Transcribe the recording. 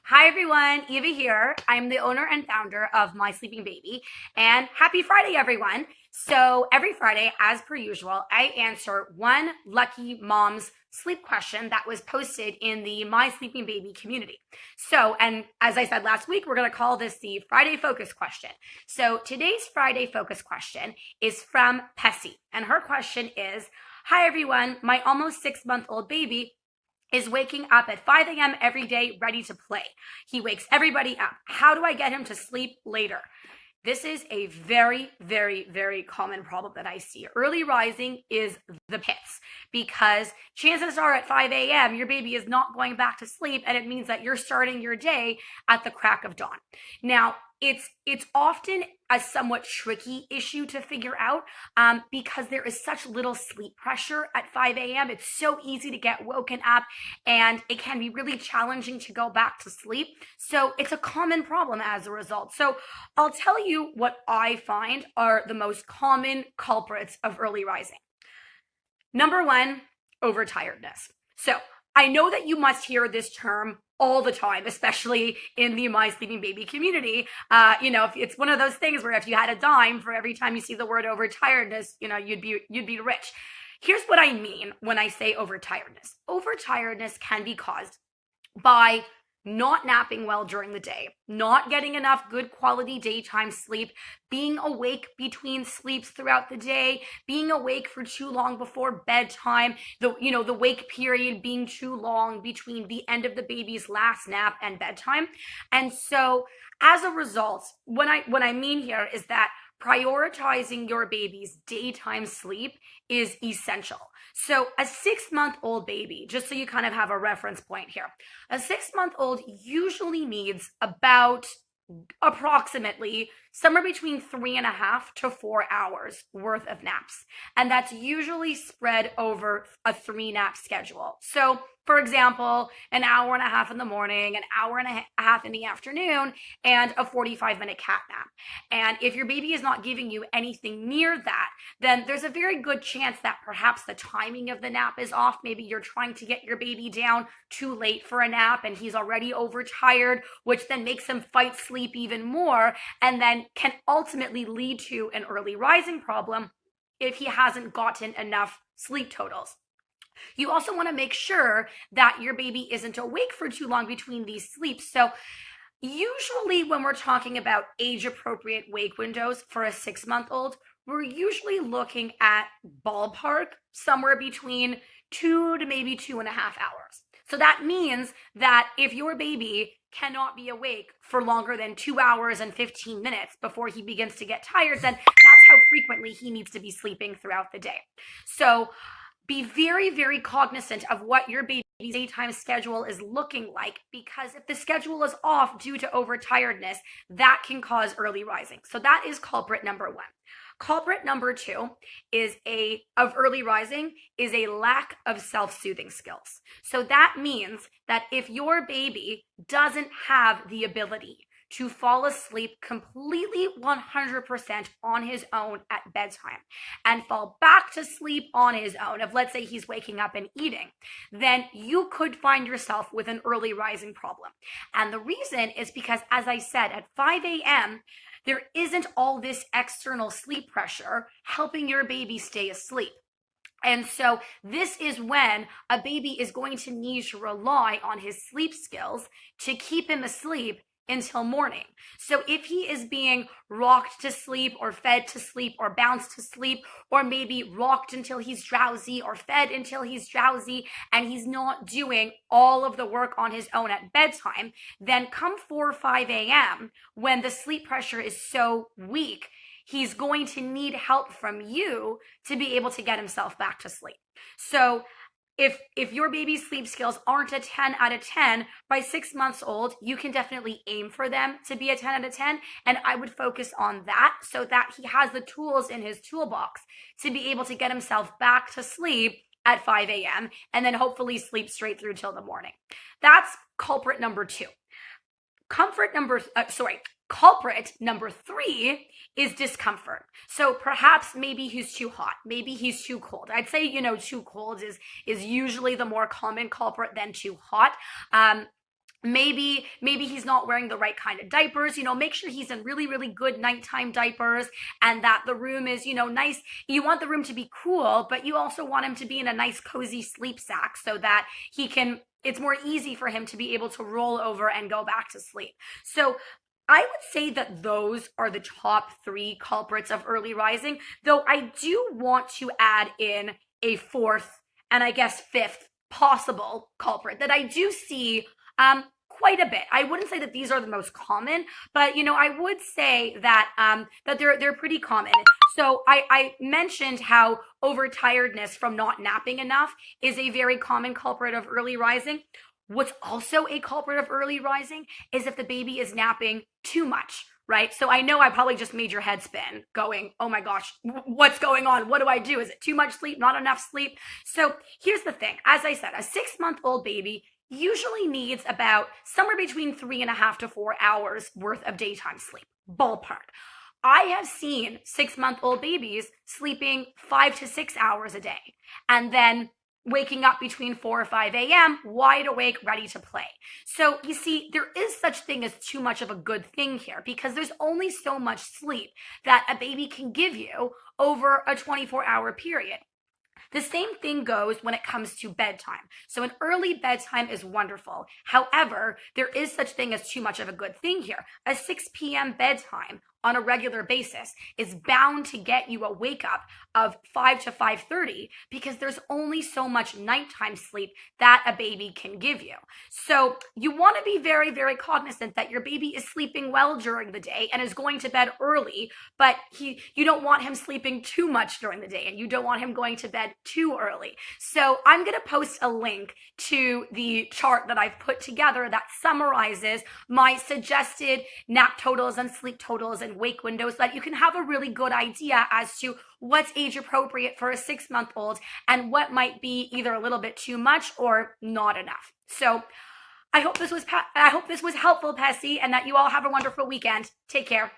Hi everyone, Eva here. I'm the owner and founder of My Sleeping Baby, and happy Friday, everyone. So, every Friday, as per usual, I answer one lucky mom's sleep question that was posted in the My Sleeping Baby community. So, and as I said last week, we're going to call this the Friday Focus question. So, today's Friday Focus question is from Pessy, and her question is, Hi everyone, my almost 6-month-old baby is waking up at 5 a.m. every day ready to play. He wakes everybody up. How do I get him to sleep later? This is a very, very, very common problem that I see. Early rising is the pits because chances are at 5 a.m. your baby is not going back to sleep, and it means that you're starting your day at the crack of dawn. Now, it's often a somewhat tricky issue to figure out because there is such little sleep pressure at 5 a.m. It's so easy to get woken up, and it can be really challenging to go back to sleep. So it's a common problem as a result. So I'll tell you what I find are the most common culprits of early rising. Number one, overtiredness. So I know that you must hear this term all the time, especially in the My Sleeping Baby community. It's one of those things where if you had a dime for every time you see the word overtiredness, you'd be rich. Here's what I mean when I say overtiredness. Overtiredness can be caused by not napping well during the day, not getting enough good quality daytime sleep, being awake between sleeps throughout the day, being awake for too long before bedtime, the wake period being too long between the end of the baby's last nap and bedtime. And so as a result, what I mean here is that prioritizing your baby's daytime sleep is essential. So a 6-month-old baby, just so you kind of have a reference point here, a 6-month-old usually needs about approximately somewhere between 3.5 to 4 hours worth of naps. And that's usually spread over a 3-nap schedule. So for example, an hour and a half in the morning, an hour and a half in the afternoon, and a 45-minute cat nap. And if your baby is not giving you anything near that, then there's a very good chance that perhaps the timing of the nap is off. Maybe you're trying to get your baby down too late for a nap and he's already overtired, which then makes him fight sleep even more, and then can ultimately lead to an early rising problem if he hasn't gotten enough sleep totals. You also want to make sure that your baby isn't awake for too long between these sleeps. So usually when we're talking about age-appropriate wake windows for a 6-month-old, we're usually looking at ballpark somewhere between 2 to maybe 2.5 hours. So that means that if your baby cannot be awake for longer than 2 hours and 15 minutes before he begins to get tired, then that's how frequently he needs to be sleeping throughout the day. So be very, very cognizant of what your baby's daytime schedule is looking like, because if the schedule is off due to overtiredness, that can cause early rising. So that is culprit number one. Culprit number two of early rising is a lack of self-soothing skills. So that means that if your baby doesn't have the ability to fall asleep completely 100% on his own at bedtime and fall back to sleep on his own, if let's say he's waking up and eating, then you could find yourself with an early rising problem. And the reason is because, as I said, at 5 a.m., there isn't all this external sleep pressure helping your baby stay asleep. And so this is when a baby is going to need to rely on his sleep skills to keep him asleep until morning. So if he is being rocked to sleep or fed to sleep or bounced to sleep, or maybe rocked until he's drowsy or fed until he's drowsy, and he's not doing all of the work on his own at bedtime, then come 4 or 5 a.m. when the sleep pressure is so weak, he's going to need help from you to be able to get himself back to sleep. So if your baby's sleep skills aren't a 10 out of 10 by 6 months old, you can definitely aim for them to be a 10 out of 10. And I would focus on that so that he has the tools in his toolbox to be able to get himself back to sleep at 5 a.m. and then hopefully sleep straight through till the morning. That's culprit number two. Culprit number three is discomfort. So perhaps maybe he's too hot, maybe he's too cold. I'd say, too cold is usually the more common culprit than too hot. maybe he's not wearing the right kind of diapers. Make sure he's in really really good nighttime diapers, and that the room is nice. You want the room to be cool, but you also want him to be in a nice cozy sleep sack so that he can it's more easy for him to be able to roll over and go back to sleep. So I would say that those are the top three culprits of early rising, though I do want to add in a fourth and I guess fifth possible culprit that I do see quite a bit. I wouldn't say that these are the most common, but I would say that that they're pretty common. So I mentioned how overtiredness from not napping enough is a very common culprit of early rising. What's also a culprit of early rising is if the baby is napping too much, right? So I know I probably just made your head spin going, oh my gosh, what's going on? What do I do? Is it too much sleep, not enough sleep? So here's the thing. As I said, a 6-month-old baby usually needs about somewhere between 3.5 to 4 hours worth of daytime sleep, ballpark. I have seen 6-month-old babies sleeping 5 to 6 hours a day, and then waking up between 4 or 5 a.m., wide awake, ready to play. So you see, there is such thing as too much of a good thing here, because there's only so much sleep that a baby can give you over a 24-hour period. The same thing goes when it comes to bedtime. So an early bedtime is wonderful. However, there is such thing as too much of a good thing here. A 6 p.m. bedtime on a regular basis is bound to get you a wake up of 5 to 5:30, because there's only so much nighttime sleep that a baby can give you. So you want to be very, very cognizant that your baby is sleeping well during the day and is going to bed early, but you don't want him sleeping too much during the day, and you don't want him going to bed too early. So I'm going to post a link to the chart that I've put together that summarizes my suggested nap totals and sleep totals and wake windows, so that you can have a really good idea as to what's age appropriate for a 6-month-old and what might be either a little bit too much or not enough. So I hope this was helpful, Pessy, and that you all have a wonderful weekend. Take care.